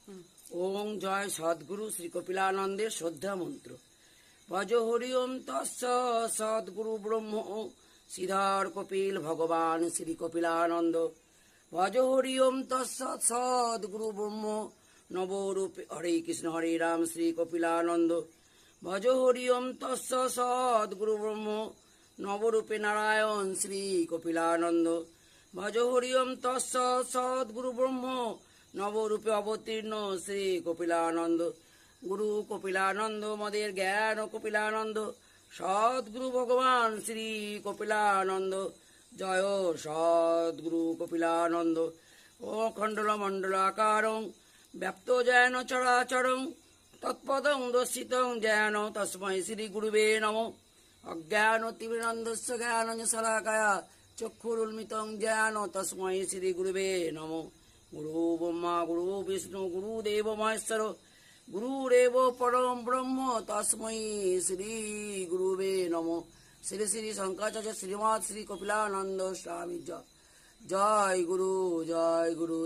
ওং জয় সদ্গুরু শ্রী কপিলানন্দের শ্রদ্ধা মন্ত্র। ভজ হরি ওম তস্য সদ্গুরু ব্রহ্ম শ্রীধর কপিল ভগবান শ্রী কপিলানন্দ। ভজ হরি ওম তস্য সদ্গুরু ব্রহ্ম নবরূপে হরে কৃষ্ণ হরে রাম শ্রী কপিলানন্দ। ভজ হরি ওম তস্য সদ্গুরু ব্রহ্ম নবরূপে নারায়ণ শ্রী কপিলানন্দ। ভজ হরি ওম তস্য সদ্গুরু ব্রহ্ম নবরূপে অবতীর্ণ শ্রী কপিলানন্দ। গুরু কপিলানন্দ মদের জ্ঞান কপিলানন্দ, সদ্গুরু ভগবান শ্রী কপিলানন্দ। জয় সদ্গুরু কপিলানন্দ। ও খণ্ডল মণ্ডলাকারং ব্যাপ্ত যেন চরাচরং তৎপদং দর্শিতং যেন তস্मै শ্রী গুরুবে নমঃ। অজ্ঞানতিমিরন্ধস্য জ্ঞানঞ্জশলাকয়া চক্ষুরুন্মিলিतं যেন তস্मै শ্রী গুরুবে নমঃ। গুরু ব্রহ্মা গুরু বিষ্ণু গুরুদেব মহেশ্বর গুরুরেব পরম ব্রহ্ম তস্मै শ্রী গুরুবে নমঃ। শ্রী শ্রী শঙ্করাচার্য শ্রীমৎ শ্রী কপিলানন্দ স্বামী জয় গুরু জয় গুরু।